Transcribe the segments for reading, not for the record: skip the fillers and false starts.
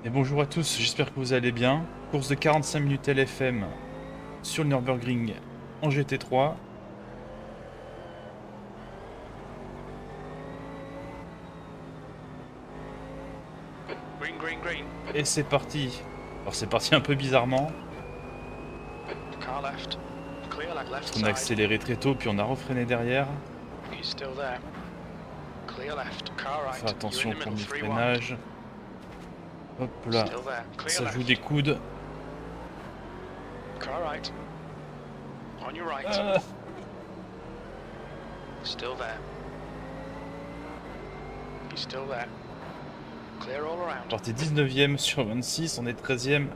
Et bonjour à tous, j'espère que vous allez bien. Course de 45 minutes LFM sur le Nürburgring en GT3. Green, green, green. Et c'est parti. Alors c'est parti un peu bizarrement, Car left. Clear like parce left qu'on a side. accéléré très tôt puis on a refreiné derrière. He's still there. Clear left. Car Faut faire right. You're attention in au the middle, premier 3 wide. freinage. Hop là, Still there. Clear ça joue des left. coudes. Car right. On your right. Ah, Still there. He's still there. Clear all around. parti 19ème sur 26, on est 13ème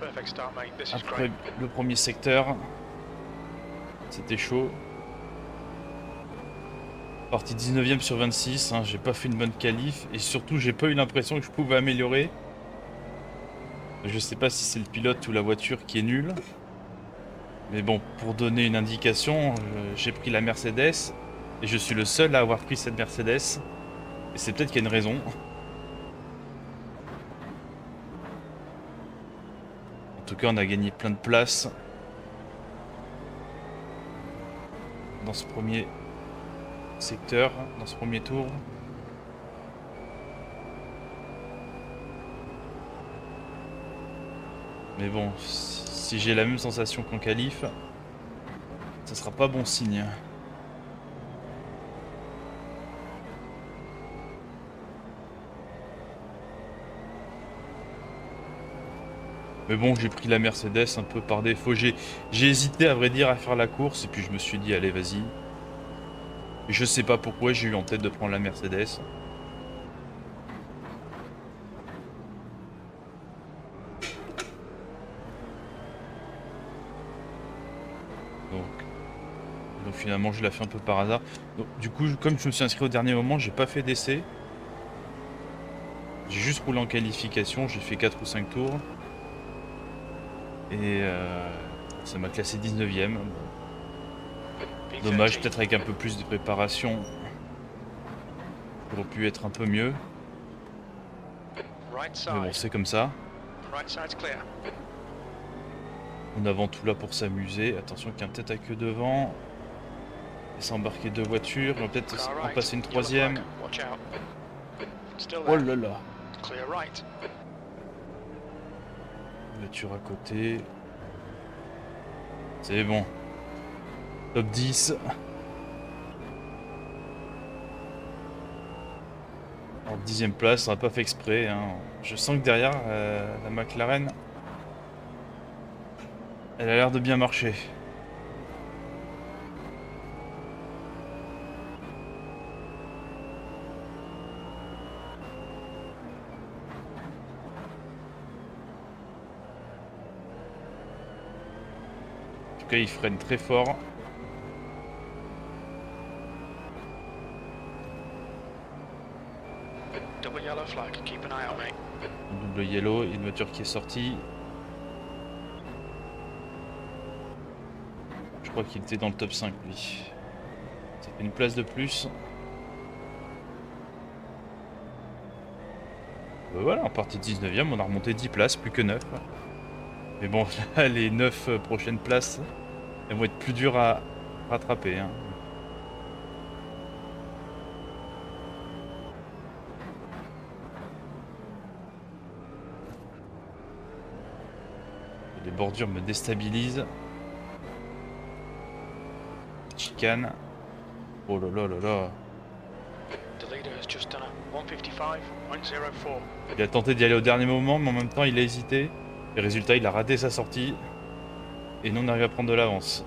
Perfect start, mate. This is après great. le premier secteur. C'était chaud. Parti 19ème sur 26, hein, j'ai pas fait une bonne qualif et surtout j'ai pas eu l'impression que je pouvais améliorer. Je sais pas si c'est le pilote ou la voiture qui est nulle. Mais bon, pour donner une indication, j'ai pris la Mercedes. Et je suis le seul à avoir pris cette Mercedes. Et c'est peut-être qu'il y a une raison. En tout cas, on a gagné plein de places. Dans ce premier secteur, dans ce premier tour. Mais bon, si j'ai la même sensation qu'en qualif, ça sera pas bon signe. Mais bon, j'ai pris la Mercedes un peu par défaut. J'ai hésité à vrai dire à faire la course et puis je me suis dit allez vas-y. Et je sais pas pourquoi j'ai eu en tête de prendre la Mercedes. Donc finalement je l'ai fait un peu par hasard. Donc, du coup comme je me suis inscrit au dernier moment, j'ai pas fait d'essai. J'ai juste roulé en qualification, j'ai fait 4 ou 5 tours. Et ça m'a classé 19ème. Dommage, peut-être avec un peu plus de préparation. J'aurais pu être un peu mieux. Right Mais bon, side. c'est comme ça. Right side's clear. On est avant tout là pour s'amuser. Attention qu'il y a un tête à queue devant. Et s'embarquer deux voitures. On va peut-être Car en right. passer une Yellow troisième. flag. Watch out. Still Oh there. là là. Clear right. Voiture à côté. C'est bon. Top 10. En 10ème place, on n'a pas fait exprès. Hein. Je sens que derrière, la McLaren, elle a l'air de bien marcher. En tout cas, il freine très fort. Double yellow flag. Keep an eye out, mate. Un double yellow et une voiture qui est sortie. Je crois qu'il était dans le top 5 lui. Ça fait une place de plus. Voilà, en partie 19ème, on a remonté 10 places, plus que 9. Mais bon, là, les 9 prochaines places, elles vont être plus dures à rattraper. Hein. Les bordures me déstabilisent. Chicane. Oh là là là là. The leader has just done a 155.04. Il a tenté d'y aller au dernier moment, mais en même temps, il a hésité. Et résultat, il a raté sa sortie. Et nous, on arrive à prendre de l'avance.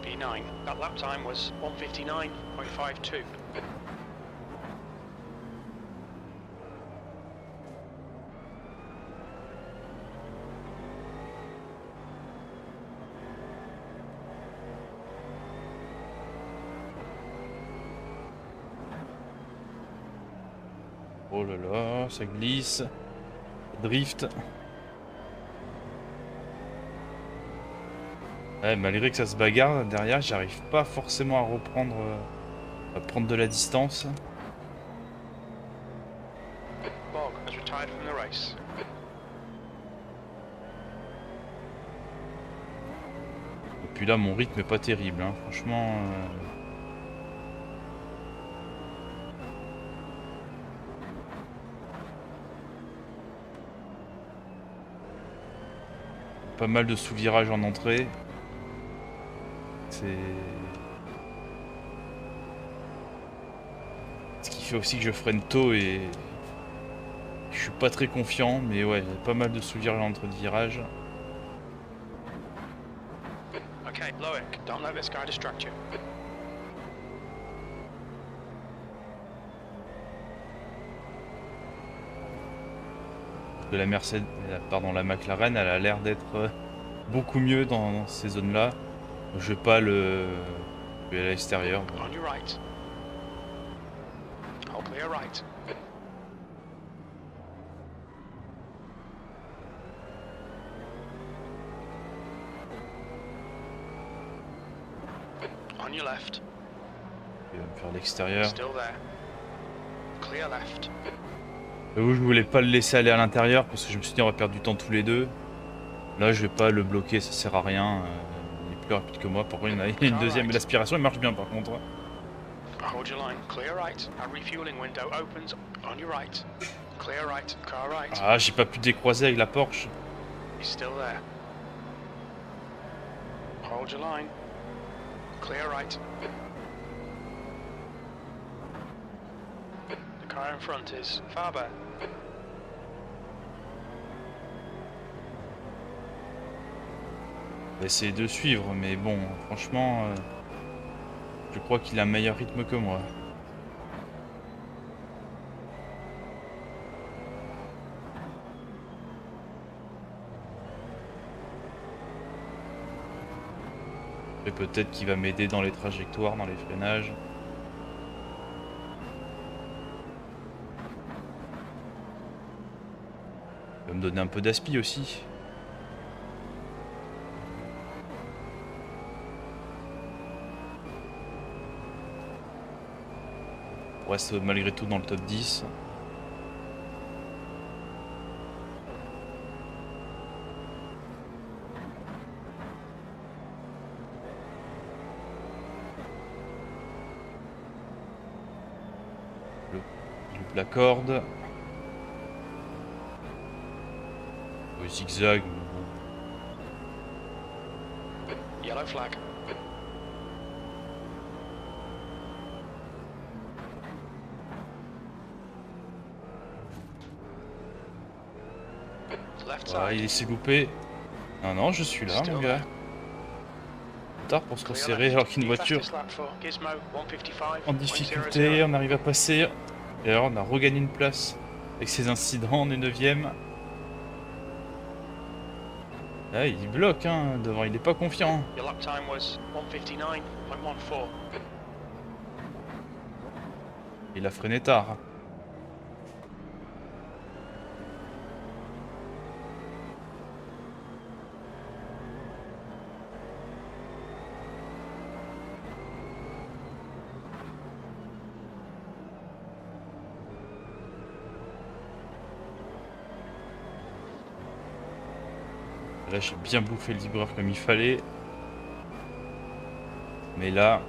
P9. That lap time was 159.52. Oh là là, ça glisse. Drift. Ouais, malgré que ça se bagarre derrière, j'arrive pas forcément à reprendre, à prendre de la distance. Bog. has retired from the race. Et puis là, mon rythme est pas terrible, hein. Franchement. Pas mal de sous-virages en entrée. C'est... Ce qui fait aussi que je freine tôt et... Je suis pas très confiant, mais ouais, il y a pas mal de sous-virages entre de virages. Okay, Loic, don't let this guy distract you. De la Mercedes, pardon, la McLaren, elle a l'air d'être beaucoup mieux dans ces zones-là. Je vais pas le... Je vais à l'extérieur. On your right. I'll clear right. On your left. Il va me faire l'extérieur. Still there. Clear left. J'avoue, je voulais pas le laisser aller à l'intérieur parce que je me suis dit on va perdre du temps tous les deux. Là, je vais pas le bloquer, ça sert à rien. Il est plus rapide que moi. Par contre, il y en a une deuxième et l'aspiration, elle marche bien par contre. Hold your line. Clear right. Our refueling window opens on your right. Clear right. Car right. Ah, j'ai pas pu décroiser avec la Porsche. He's still there. Hold your line. Clear right. The car in front is Faber. On va essayer de suivre, mais bon, franchement, je crois qu'il a un meilleur rythme que moi. Et peut-être qu'il va m'aider dans les trajectoires, dans les freinages. Il va me donner un peu d'aspi aussi. On reste malgré tout dans le top 10. Il loupe la corde. Au zigzag. Yellow flag. Left Voilà, side. il s'est loupé. Non, non, je suis là, mon gars. Tard pour se resserrer alors qu'une voiture en difficulté, on arrive à passer. Et alors on a regagné une place avec ces incidents, on est 9ème. Là il bloque hein, devant, il est pas confiant. Your lap time was 1:59.14. Il a freiné tard. Là j'ai bien bouffé le livreur comme il fallait. Mais là,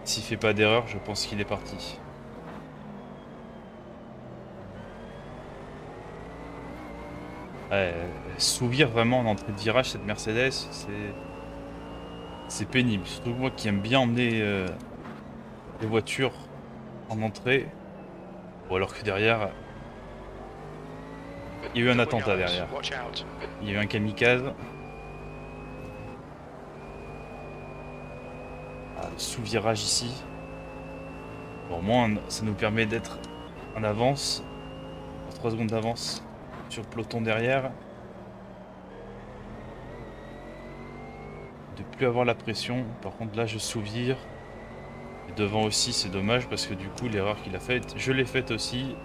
s'il fait pas d'erreur, je pense qu'il est parti. Ouais, s'ouvrir vraiment en entrée de virage cette Mercedes, c'est pénible. Surtout moi qui aime bien emmener les voitures en entrée. Ou alors que derrière, il y a eu un attentat derrière. Watch out. Il y a eu un kamikaze. Ah, le sous-virage ici. Bon, au moins, ça nous permet d'être en avance. 3 secondes d'avance sur le peloton derrière. De plus avoir la pression. Par contre, là, je sous-vire. Et devant aussi, c'est dommage parce que du coup, l'erreur qu'il a faite, je l'ai faite aussi.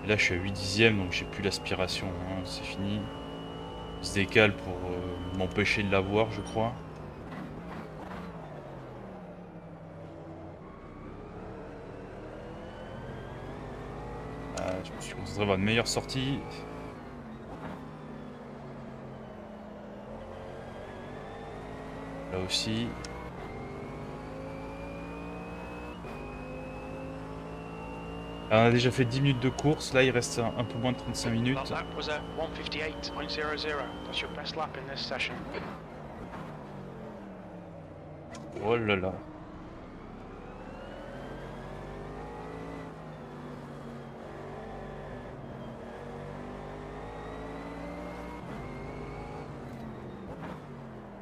Et là, je suis à 8 dixièmes, donc j'ai plus l'aspiration. Hein, c'est fini. Il se décale pour m'empêcher de l'avoir, je crois. je me suis concentré à avoir une meilleure sortie. Là aussi. Alors, on a déjà fait 10 minutes de course, là il reste un peu moins de 35 minutes. That lap was a 1:58.00. That's your best lap in this session. Oh là là.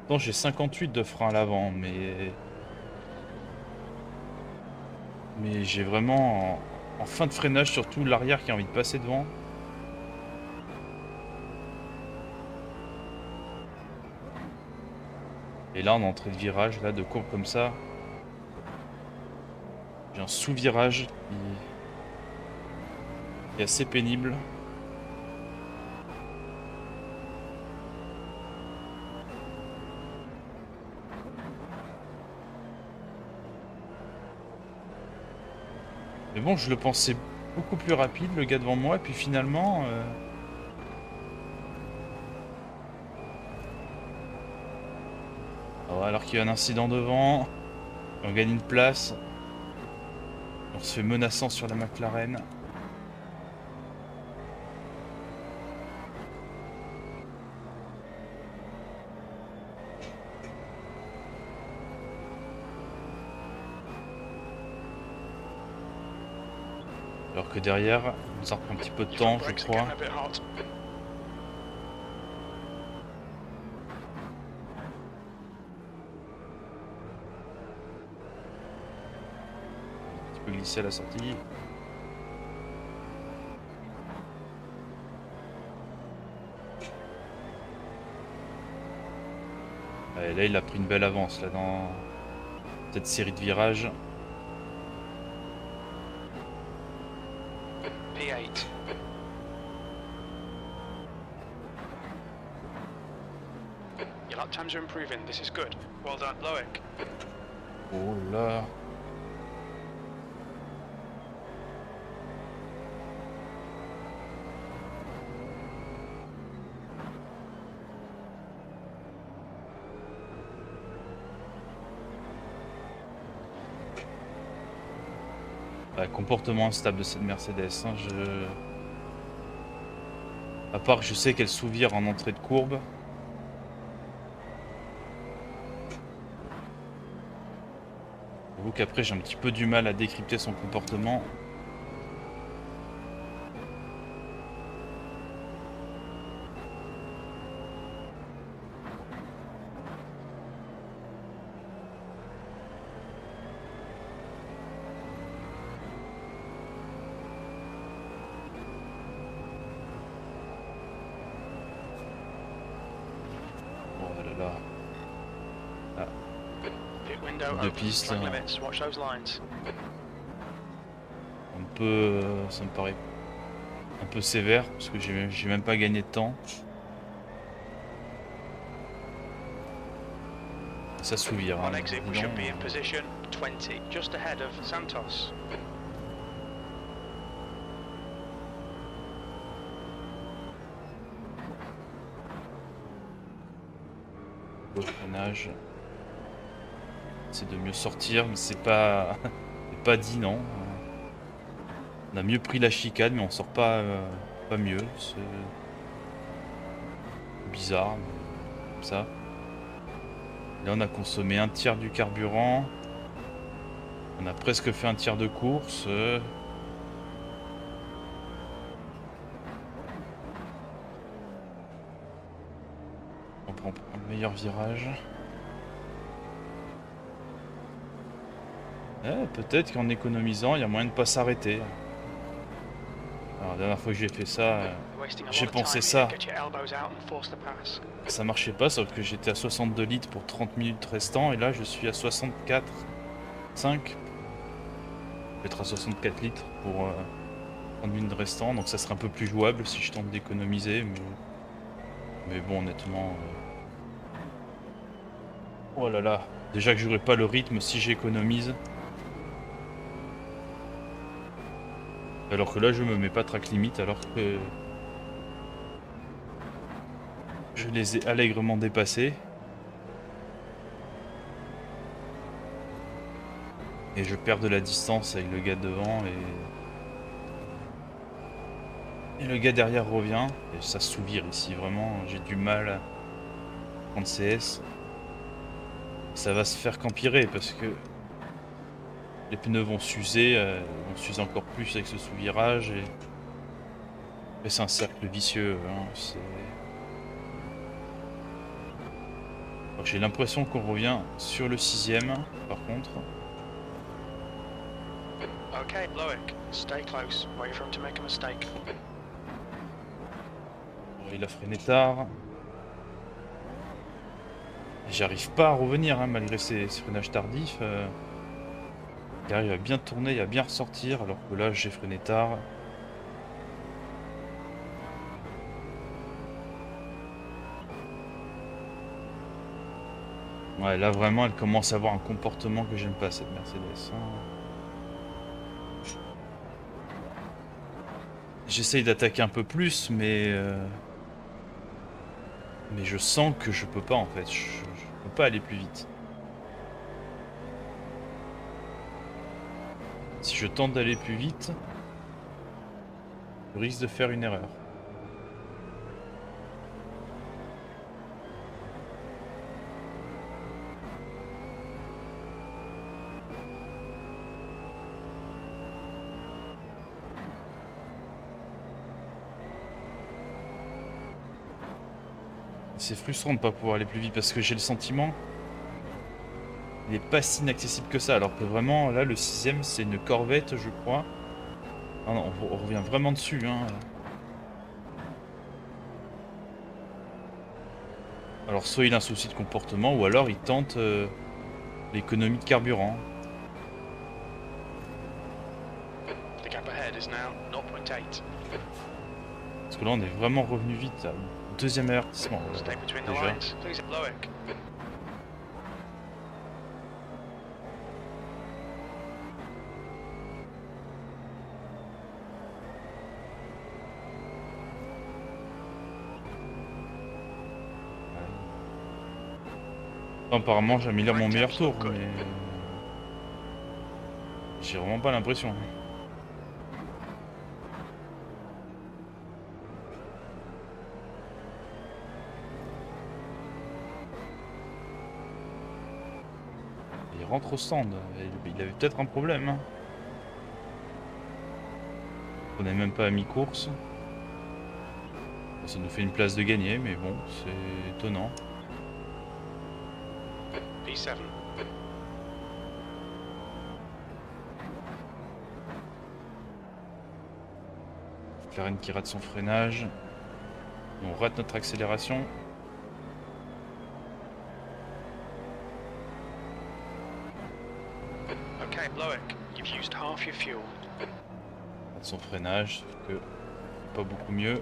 Non, j'ai 58 de frein à l'avant, mais j'ai vraiment en fin de freinage, surtout l'arrière qui a envie de passer devant. Et là, en entrée de virage, là, de courbe comme ça, j'ai un sous-virage qui est assez pénible. Mais bon, je le pensais beaucoup plus rapide, le gars devant moi, et puis finalement... alors qu'il y a un incident devant, on gagne une place, on se fait menaçant sur la McLaren. Alors que derrière, ça reprend un petit peu de Your temps, front je brakes are crois. getting a bit hot. Un petit peu glissé à la sortie. Et là, il a pris une belle avance là dans cette série de virages. P8. Your lap times are improving. This is good. Well done, Loic. Oh là. Comportement instable de cette Mercedes. Hein, à part que je sais qu'elle sous-vire en entrée de courbe. J'avoue qu'après j'ai un petit peu du mal à décrypter son comportement. Oh là là. Pit window Deux open. pistes, Track là. limits. Watch those lines. Un peu, ça me paraît un peu sévère parce que j'ai même pas gagné de temps. Ça sous-vire. On Hein, exit, we dis should donc. be in position 20, just ahead of Santos. Au freinage. C'est de mieux sortir, mais c'est pas c'est pas dit non. On a mieux pris la chicane, mais on sort pas pas mieux. C'est bizarre, mais comme ça. Là, on a consommé un tiers du carburant. On a presque fait un tiers de course. On prend le meilleur virage. Peut-être qu'en économisant, il y a moyen de pas s'arrêter. Alors, la dernière fois que j'ai fait ça, j'ai pensé ça. Ça marchait pas, sauf que j'étais à 62 litres pour 30 minutes restant, et là je suis à 64, 5. Je vais être à 64 litres pour 30 minutes restant, donc ça serait un peu plus jouable si je tente d'économiser, mais bon, honnêtement... Oh là là, déjà que j'aurais pas le rythme si j'économise. Alors que là, je me mets pas track limite alors que je les ai allègrement dépassés. Et je perds de la distance avec le gars devant et le gars derrière revient. Et ça souvire ici, vraiment, j'ai du mal à prendre CS. Ça va se faire qu'empirer parce que les pneus vont s'user, vont s'user encore plus avec ce sous-virage et c'est un cercle vicieux. Hein, j'ai l'impression qu'on revient sur le 6ème, par contre. Okay, Loic, stay close. Wait for him to make a mistake. Il a freiné tard. J'arrive pas à revenir, hein, malgré ces freinages tardifs. Il arrive à bien tourner, à bien ressortir, alors que là, j'ai freiné tard. Ouais, là, vraiment, elle commence à avoir un comportement que j'aime pas, cette Mercedes. Hein. J'essaye d'attaquer un peu plus, mais je sens que je peux pas, en fait. Je peux pas aller plus vite. Si je tente d'aller plus vite, je risque de faire une erreur. C'est frustrant de pas pouvoir aller plus vite parce que j'ai le sentiment il est pas si inaccessible que ça, alors que vraiment là le 6ème c'est une corvette je crois. Ah non, on revient vraiment dessus hein. Alors soit il a un souci de comportement ou alors il tente l'économie de carburant. The gap ahead is now 0.8. Parce que là on est vraiment revenu vite là. Deuxième avertissement Stay between the déjà. lines. Please, Loic. Apparemment j'améliore mon meilleur tour mais j'ai vraiment pas l'impression. Il rentre au stand, il avait peut-être un problème. Hein. On n'est même pas à mi-course. Ça nous fait une place de gagner, mais bon, c'est étonnant. P7. McLaren qui rate son freinage. On rate notre accélération. Okay, Loic, you've used half your fuel. Rate son freinage, sauf que pas beaucoup mieux.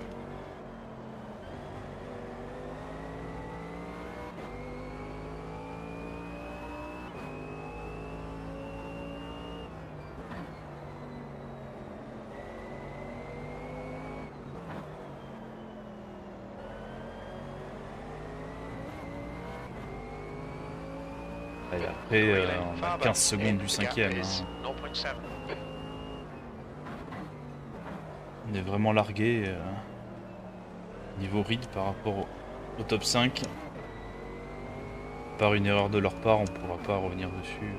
Et après, on a 15 secondes du 5ème. Hein. 0.7. On est vraiment largué niveau ride par rapport au top 5. Par une erreur de leur part, on pourra pas revenir dessus.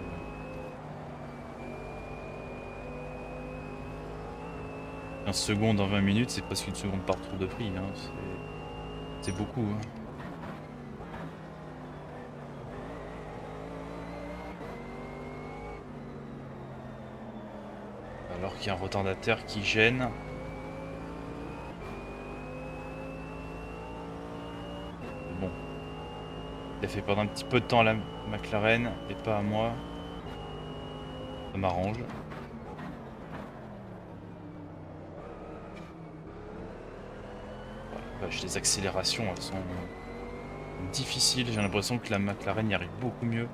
15 secondes en 20 minutes, c'est presque une seconde par tour de prix. Hein. C'est beaucoup. Hein. Alors qu'il y a un retardataire qui gêne. Bon. Il a fait perdre un petit peu de temps à la McLaren et pas à moi. Ça m'arrange. Voilà, les accélérations, elles sont difficiles. J'ai l'impression que la McLaren y arrive beaucoup mieux.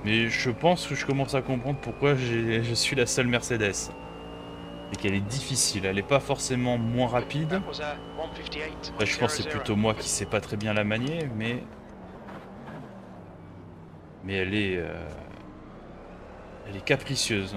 Mais je pense que je commence à comprendre pourquoi je suis la seule Mercedes. C'est qu'elle est difficile, elle est pas forcément moins rapide. That was a 158.00. Là, je pense que c'est plutôt moi qui sais pas très bien la manier, mais elle est capricieuse.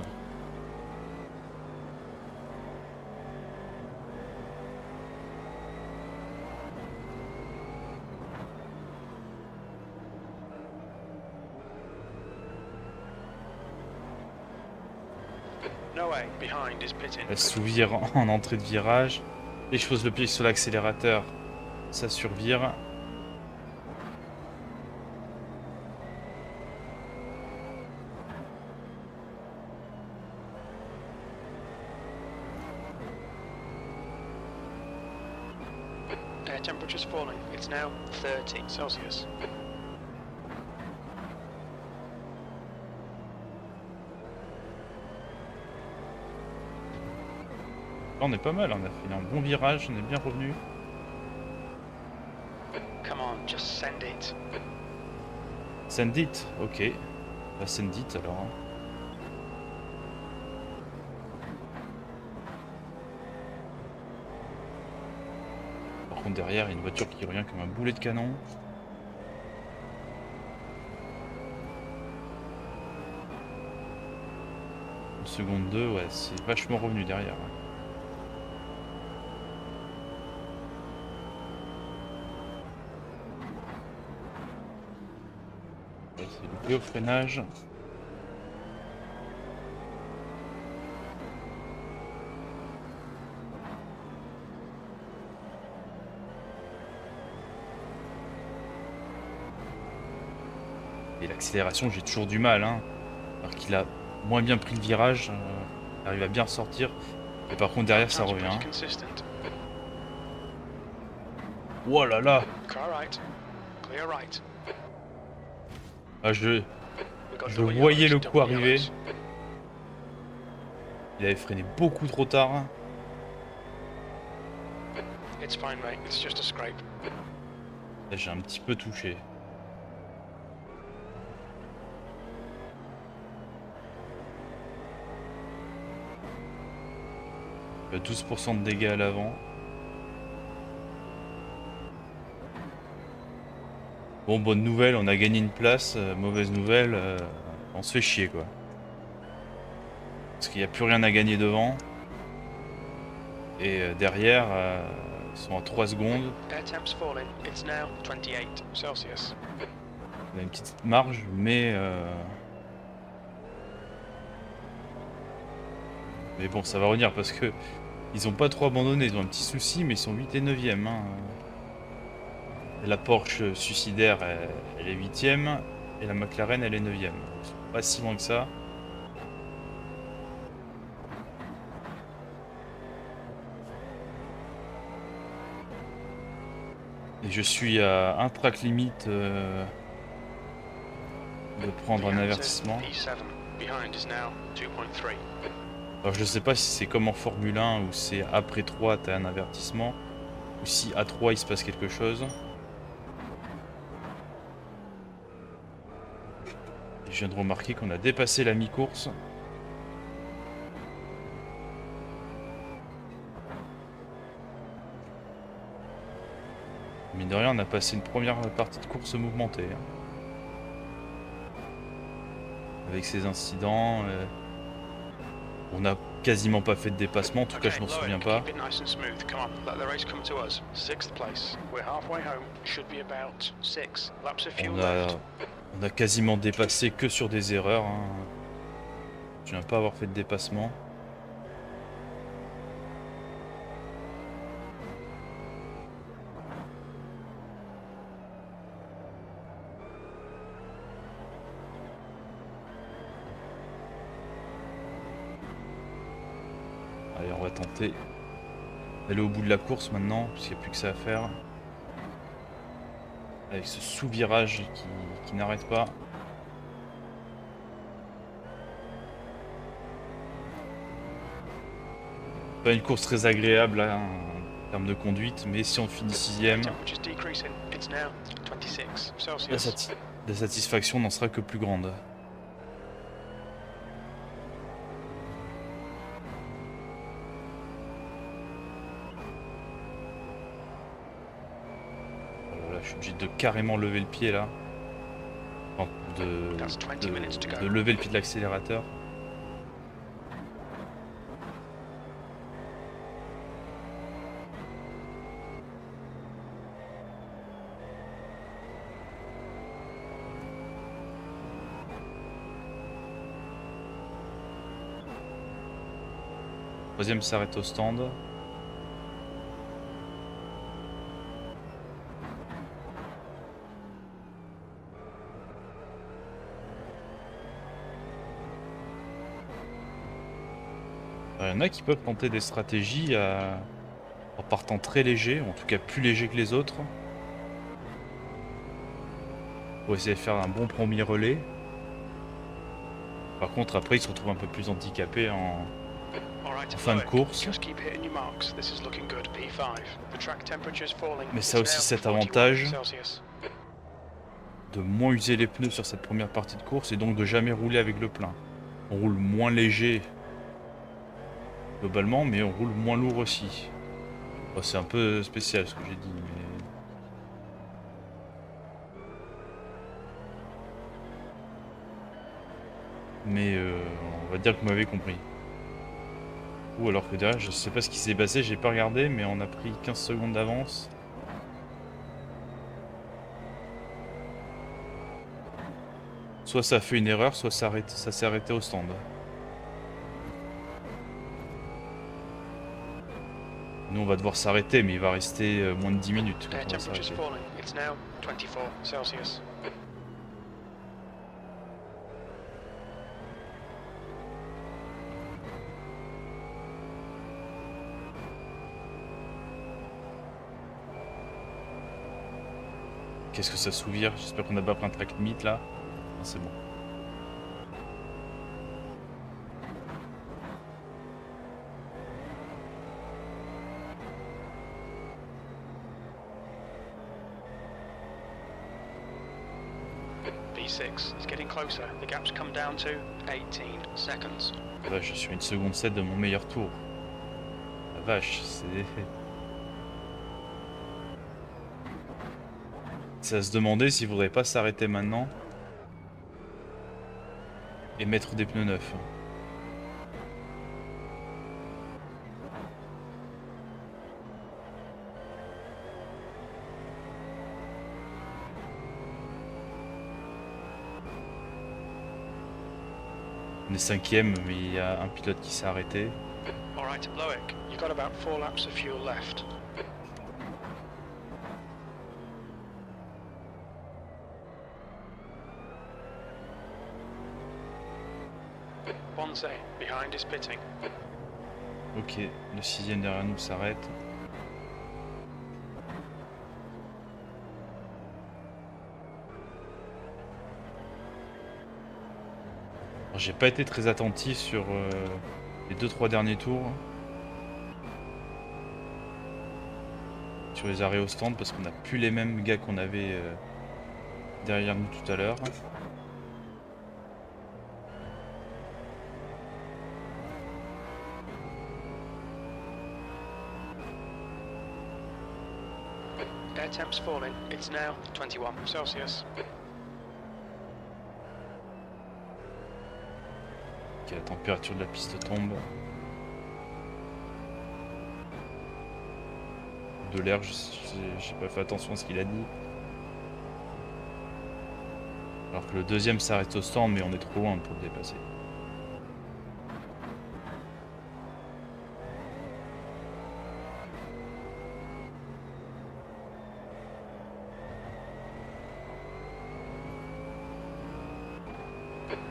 No way. Behind is pitting. Elle sous-vire en entrée de virage. Et je pose le pied sur l'accélérateur, ça survire. Air temperature's falling. It's now 30 Celsius. Là, on est pas mal, on a fait un bon virage, on est bien revenu. Come on, just send it. Send it, ok. Bah send it alors. Hein. Par contre derrière, il y a une voiture qui revient comme un boulet de canon. Une seconde 2, ouais, c'est vachement revenu derrière. Ouais. C'est loupé au freinage. Et l'accélération, j'ai toujours du mal. Hein. Alors qu'il a moins bien pris le virage, il arrive à bien ressortir. Et par contre, derrière, ça Sounds revient. pretty consistent. Oh là là! Car right. Clear right. Ah, We got je double voyais yellows, le coup double arriver. yellows. Il avait freiné beaucoup trop tard. It's fine, mate. It's just a scrape. Là, j'ai un petit peu touché. Il y a 12% de dégâts à l'avant. Bon, bonne nouvelle, on a gagné une place. Mauvaise nouvelle, on se fait chier quoi. Parce qu'il n'y a plus rien à gagner devant. Et derrière, ils sont à 3 secondes. Air temp's falling. It's now 28 Celsius. On a une petite marge, mais bon, ça va revenir parce que ils ont pas trop abandonné. Ils ont un petit souci, mais ils sont 8 et 9e. Hein. La Porsche suicidaire, elle est 8e. Et la McLaren, elle est 9e. Ils sont pas si loin que ça. Et je suis à un track limite de prendre un Behind avertissement. P7. Behind is now 2.3. Alors je sais pas si c'est comme en Formule 1 où c'est après 3 t'as un avertissement. Ou si à 3 il se passe quelque chose. Et je viens de remarquer qu'on a dépassé la mi-course. Mine de rien, on a passé une première partie de course mouvementée. Hein. Avec ces incidents, on n'a quasiment pas fait de dépassement, en tout cas je m'en souviens pas. Keep it nice and smooth. Come on, let the race come to us. 6th place. We're halfway home. Should be about 6 laps of fuel left. On a quasiment dépassé que sur des erreurs. Hein. Je viens pas avoir fait de dépassement. Allez, on va tenter d'aller au bout de la course maintenant, parce qu'il n'y a plus que ça à faire. Avec ce sous-virage qui n'arrête pas. Pas une course très agréable hein, en termes de conduite, mais si on finit 6ème, Temperature's decreasing. It's now 26 la, Celsius. la satisfaction n'en sera que plus grande. carrément lever le pied là. Enfin, That's 20 minutes to go. de lever le pied de l'accélérateur. Troisième s'arrête au stand. Il y en a qui peuvent tenter des stratégies en partant très léger, en tout cas plus léger que les autres. Pour essayer de faire un bon premier relais. Par contre après ils se retrouvent un peu plus handicapés en fin de course. Mais ça a aussi cet avantage de moins user les pneus sur cette première partie de course et donc de jamais rouler avec le plein. On roule moins léger globalement, mais on roule moins lourd aussi. Bon, c'est un peu spécial ce que j'ai dit, mais on va dire que vous m'avez compris. Ou alors que derrière, je sais pas ce qui s'est passé, j'ai pas regardé, mais on a pris 15 secondes d'avance. Soit ça a fait une erreur, soit ça s'est arrêté au stand. Nous on va devoir s'arrêter, mais il va rester moins de 10 minutes. Air temperature's falling. It's now 24 Celsius. Qu'est-ce que ça souvire? J'espère qu'on n'a pas pris un track limite là. Ah, c'est bon. V6 is getting closer. The gap's come down to 18 seconds. Là, je suis à 1 seconde 7 de mon meilleur tour. La vache, c'est... C'est à se demander s'il faudrait pas s'arrêter maintenant et mettre des pneus neufs. On est 5ème, mais il y a un pilote qui s'est arrêté. Alright, Loic, you've got about 4 laps of fuel left. Bonze, behind is pitting. Ok, le 6ème derrière nous s'arrête. J'ai pas été très attentif sur les 2-3 derniers tours. Sur les arrêts au stand parce qu'on n'a plus les mêmes gars qu'on avait derrière nous tout à l'heure. Air temp's falling. It's now 21 Celsius. Ok, la température de la piste tombe. De l'air, j'ai pas fait attention à ce qu'il a dit. Alors que le deuxième s'arrête au stand, mais on est trop loin pour le dépasser.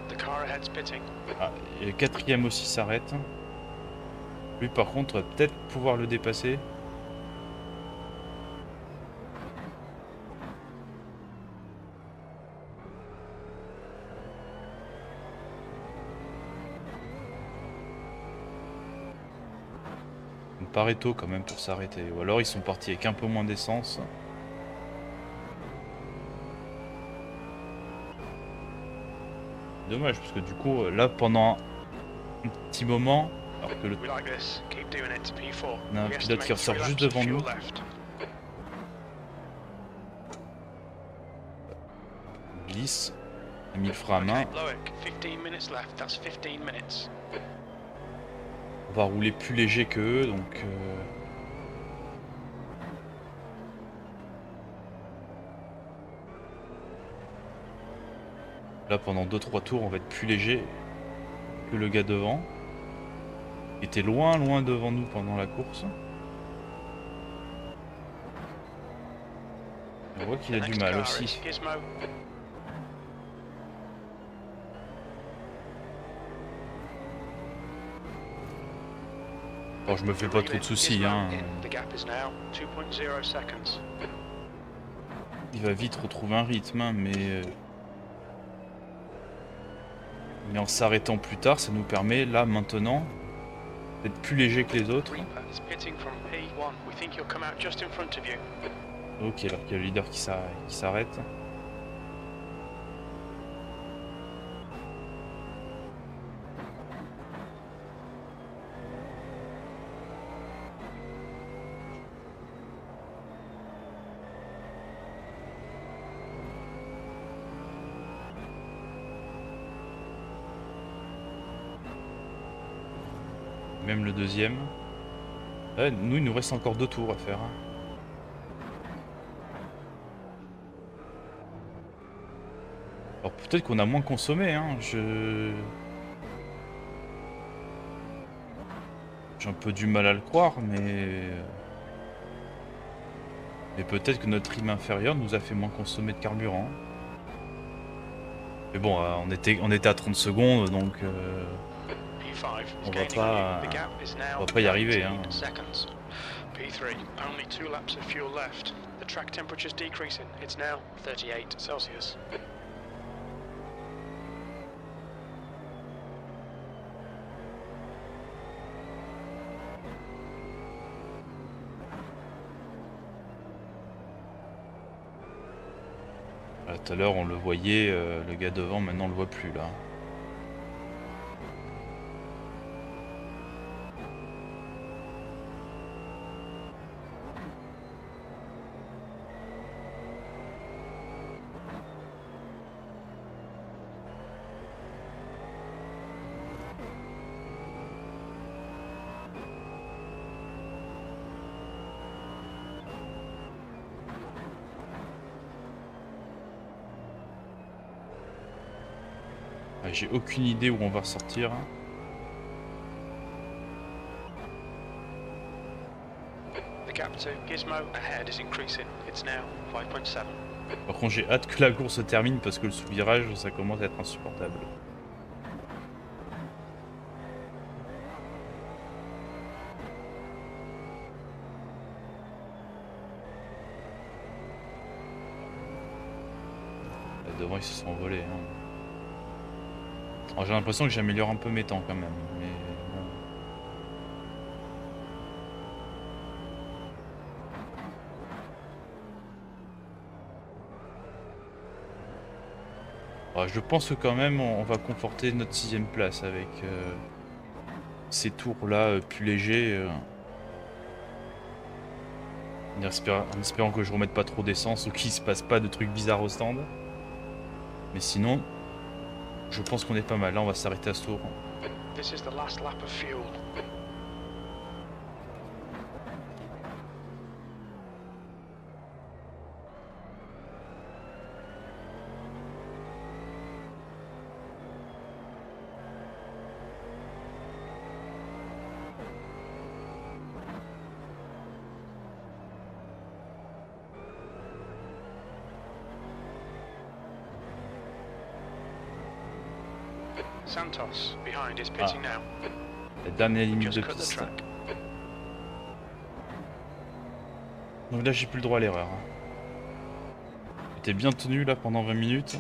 The car ahead's pitting. Ah, et le quatrième aussi s'arrête. Lui par contre, va peut-être pouvoir le dépasser. Il me paraît tôt quand même pour s'arrêter. Ou alors ils sont partis avec un peu moins d'essence. Dommage parce que du coup là pendant un petit moment, alors que We like this. Keep doing it. P4. on a un We pilote qui estimate ressort 3 juste laps of devant nous. fuel left. glisse. On a mis le frein à main. Okay, Loic, 15 minutes left. That's 15 minutes. On va rouler plus léger que eux, donc... Là, pendant 2-3 tours, on va être plus léger que le gars devant. Il était loin devant nous pendant la course. On voit qu'il a du mal aussi. Bon, je me fais pas trop de soucis, hein. Il va vite retrouver un rythme, hein, mais en s'arrêtant plus tard, ça nous permet, là, maintenant, d'être plus léger que les autres. Ok, alors qu'il y a le leader qui s'arrête. Même le deuxième. Ouais, nous, il nous reste encore 2 tours à faire. Hein. Alors peut-être qu'on a moins consommé, hein. J'ai un peu du mal à le croire, mais peut-être que notre rime inférieure nous a fait moins consommer de carburant. Mais bon, on était à 30 secondes, donc on va pas y arriver. Hein. P3, only 2 laps of fuel left. The track temperature's decreasing. It's now 38 Celsius. Tout à l'heure on le voyait, le gars devant, maintenant on le voit plus là. J'ai aucune idée où on va ressortir. Par contre, j'ai hâte que la course se termine parce que le sous-virage, ça commence à être insupportable. Là, devant, ils se sont envolés. Hein. Alors, j'ai l'impression que j'améliore un peu mes temps quand même, mais bon. Alors, je pense que quand même on va conforter notre 6ème place avec ces tours là plus légers. En espérant que je remette pas trop d'essence ou qu'il se passe pas de trucs bizarres au stand. Mais sinon, je pense qu'on est pas mal. Là, on va s'arrêter à ce tour. This is the last lap of fuel. Santos behind is pitting now. La dernière limite Just de cut the piste. track. Donc là, j'ai plus le droit à l'erreur. J'étais bien tenu là pendant 20 minutes.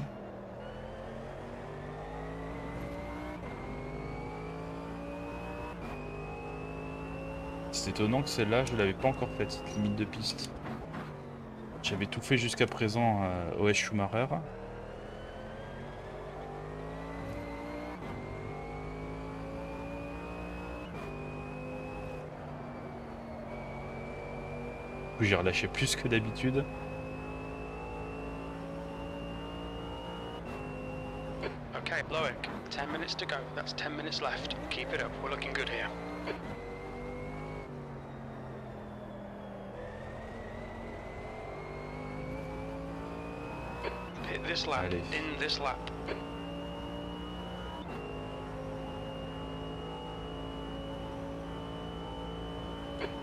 C'est étonnant que celle-là, je l'avais pas encore faite, cette limite de piste. J'avais tout fait jusqu'à présent à OS Schumacher. J'ai relâché plus que d'habitude. Okay, Loic, 10 minutes to go. That's 10 minutes left. Keep it up. We're looking good here. Hit this lap. Allez. In this lap.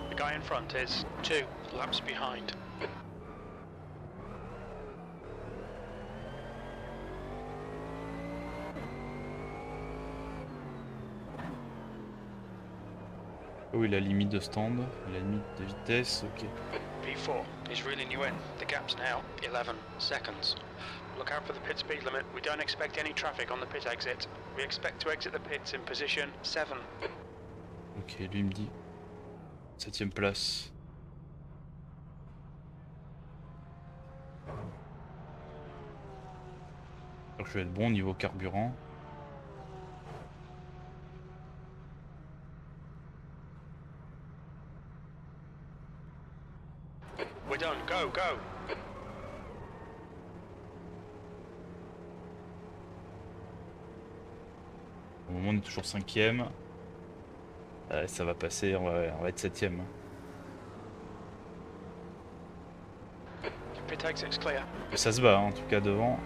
The guy in front is 2 laps behind. Oh, il a limite de stand, la limite de vitesse, ok. P4 is reeling you in. The gap's now 11 seconds. Look out for the pit speed limit. We don't expect any traffic on the pit exit. We expect to exit the pits in position 7. Ok, lui il me dit 7ème place. Alors, je vais être bon au niveau carburant. We're done. Go, go. Au moment on est toujours 5ème. Ça va passer, on va être 7ème. Pit exit's clear. Et ça se bat hein, en tout cas devant.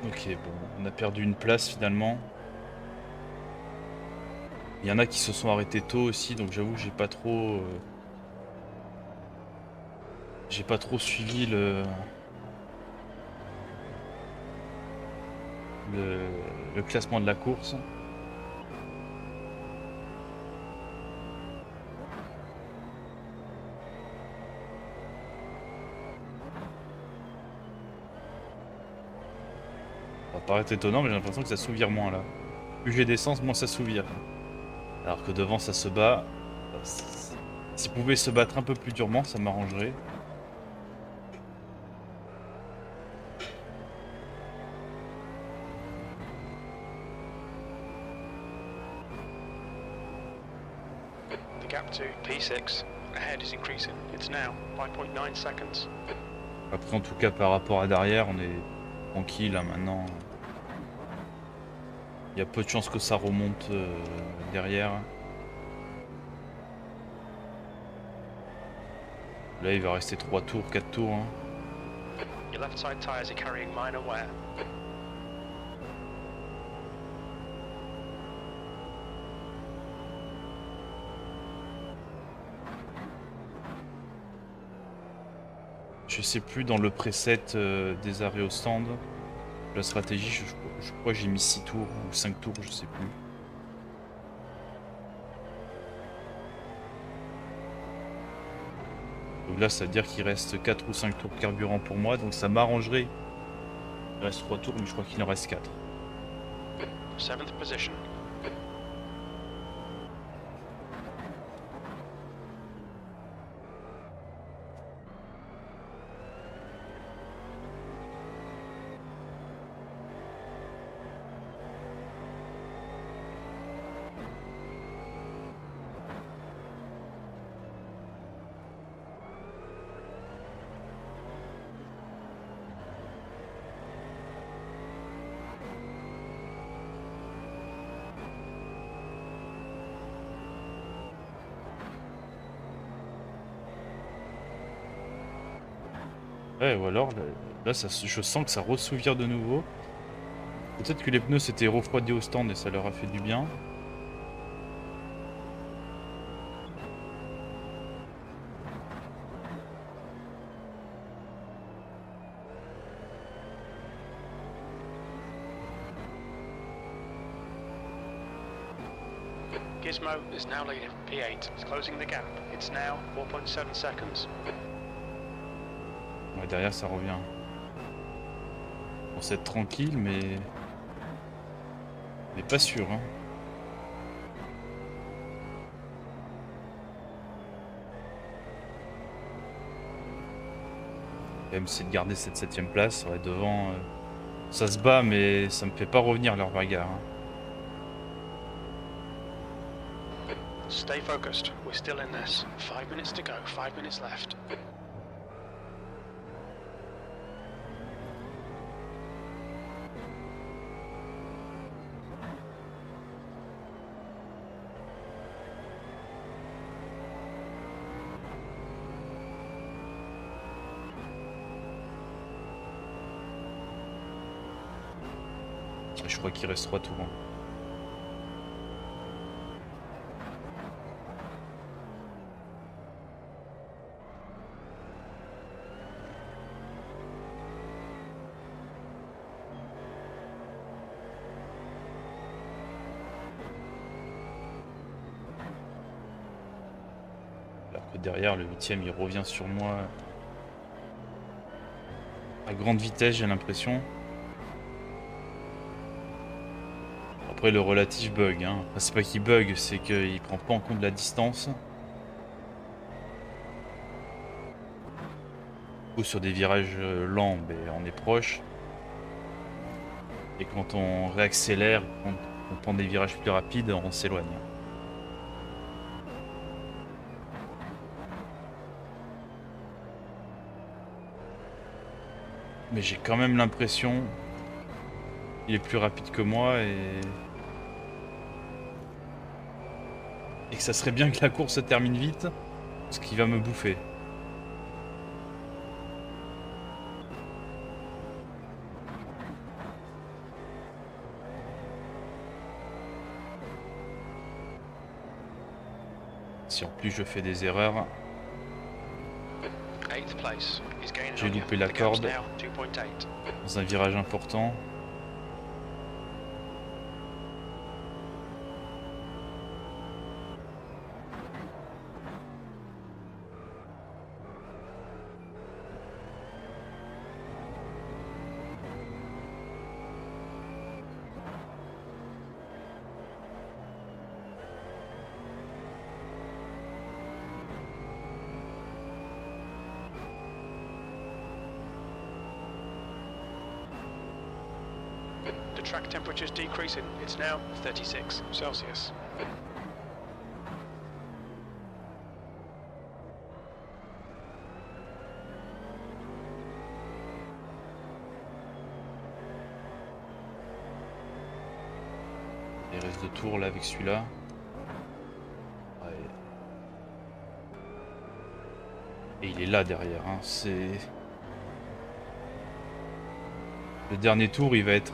Ok, bon, on a perdu une place finalement. Il y en a qui se sont arrêtés tôt aussi, donc j'avoue que j'ai pas trop suivi le classement de la course. Ça va paraître étonnant, mais j'ai l'impression que ça souvire moins là. Plus j'ai d'essence, moins ça souvire. Alors que devant ça se bat. S'ils pouvaient se battre un peu plus durement, ça m'arrangerait. The gap to P6 ahead is increasing. It's now 5.9 seconds. Après en tout cas par rapport à derrière, on est tranquille là maintenant. Il y a peu de chances que ça remonte derrière. Là il va rester 3 tours, 4 tours. Hein. Your left side tyres are carrying minor wear. Je sais plus dans le preset des arrêts au stand. La stratégie, je crois que j'ai mis 6 tours ou 5 tours, je sais plus. Donc là, ça veut dire qu'il reste 4 ou 5 tours de carburant pour moi, donc ça m'arrangerait. Il reste 3 tours, mais je crois qu'il en reste 4. 7th position. Ouais, ou alors, là ça, je sens que ça ressouvire de nouveau. Peut-être que les pneus s'étaient refroidis au stand et ça leur a fait du bien. Gizmo is now leading. P8 is closing the gap. It's now 4.7 seconds. Ouais, derrière ça revient. Pour être tranquille, mais pas sûr. Hein. Même c'est de garder cette 7ème place. Ouais, devant, ça se bat, mais ça me fait pas revenir leur bagarre. Hein. Stay focused. We're still in this. 5 minutes to go. 5 minutes left. Je crois qu'il reste 3 tours. Hein. Alors que derrière, le 8ème, il revient sur moi à grande vitesse, j'ai l'impression. Après, le relatif bug, hein. Enfin, c'est pas qu'il bug, c'est qu'il prend pas en compte la distance. Ou sur des virages lents, mais on est proche. Et quand on réaccélère, on prend des virages plus rapides, on s'éloigne. Mais j'ai quand même l'impression qu'il est plus rapide que moi et que ça serait bien que la course se termine vite, parce qu'il va me bouffer. Si en plus je fais des erreurs, j'ai loupé la corde dans un virage important. The track temperature is decreasing. It's now 36 Celsius. Il reste 2 tours là avec celui-là. Ouais. Et il est là derrière, hein. C'est... Le dernier tour, il va être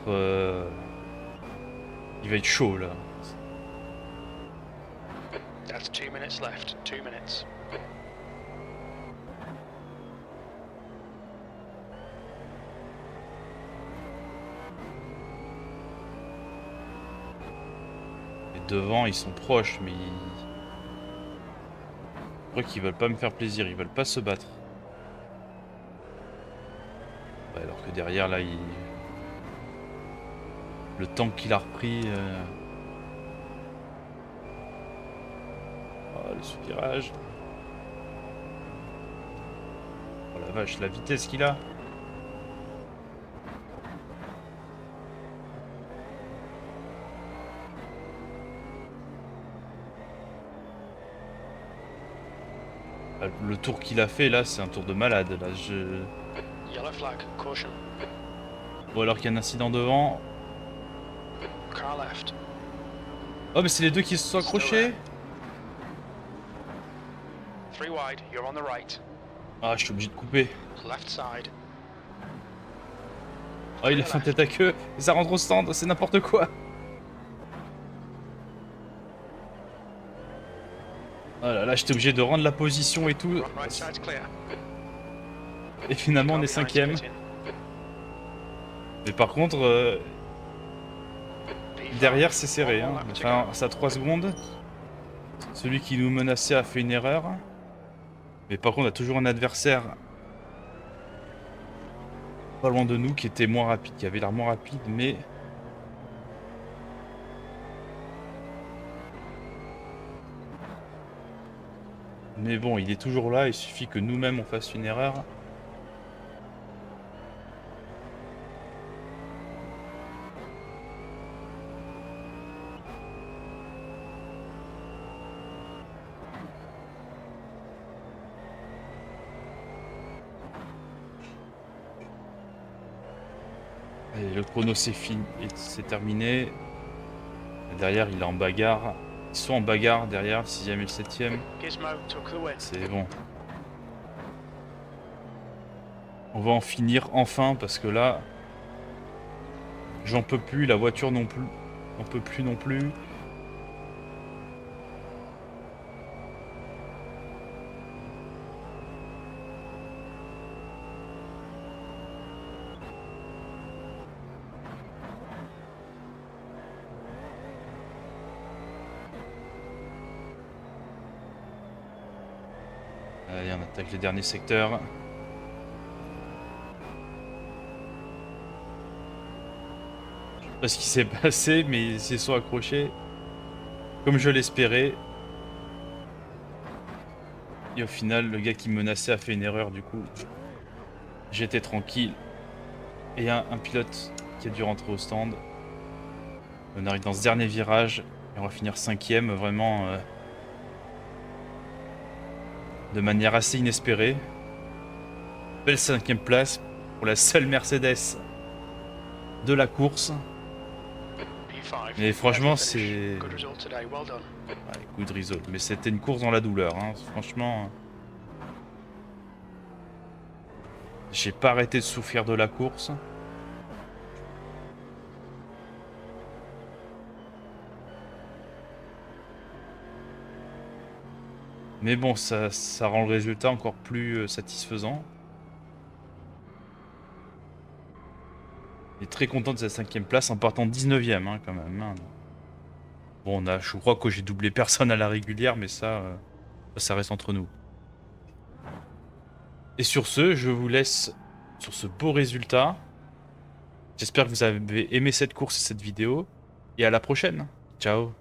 chaud là. That's 2 minutes left. 2 minutes. Et devant, ils sont proches, mais je crois qu'ils veulent pas me faire plaisir, ils veulent pas se battre. Ouais, alors que derrière là, le temps qu'il a repris. Oh, le sous-virage. Oh la vache, la vitesse qu'il a. Le tour qu'il a fait là, c'est un tour de malade. Là, Yellow flag, caution. Ou alors qu'il y a un incident devant. Car left. Oh, mais c'est les deux qui se sont accrochés. 3 wide, you're on the right. Ah, je suis obligé de couper. Left side. Oh, il a fait un tête à queue. Et ça rentre au stand, c'est n'importe quoi. Oh là là, j'étais obligé de rendre la position et tout. Right side's clear. Et finalement, on est 5ème. Mais par contre, derrière, c'est serré. Hein. Enfin, c'est à 3 secondes. Celui qui nous menaçait a fait une erreur. Mais par contre, on a toujours un adversaire pas loin de nous qui était moins rapide, qui avait l'air moins rapide, mais... Mais bon, il est toujours là, il suffit que nous-mêmes on fasse une erreur. Et le chrono c'est fini, c'est terminé. Et derrière il est en bagarre. Ils sont en bagarre derrière, le 6ème et le 7ème. Gizmo took the win. C'est bon. On va en finir enfin parce que là, j'en peux plus, la voiture non plus. On peut plus non plus. Allez, on attaque les derniers secteurs. Je sais pas ce qui s'est passé, mais ils s'y sont accrochés. Comme je l'espérais. Et au final, le gars qui me menaçait a fait une erreur du coup. J'étais tranquille. Et il y a un pilote qui a dû rentrer au stand. On arrive dans ce dernier virage. Et on va finir 5ème, vraiment... de manière assez inespérée. Belle 5ème place pour la seule Mercedes de la course. P5. Mais franchement, Finish. c'est... Good result today. Well done. Ouais, good result. Mais c'était une course dans la douleur, hein. Franchement... J'ai pas arrêté de souffrir de la course. Mais bon, ça rend le résultat encore plus satisfaisant. Il est très content de sa 5ème place en partant 19ème hein, quand même. Hein. Bon, je crois que j'ai doublé personne à la régulière, mais ça reste entre nous. Et sur ce, je vous laisse sur ce beau résultat. J'espère que vous avez aimé cette course et cette vidéo. Et à la prochaine. Ciao.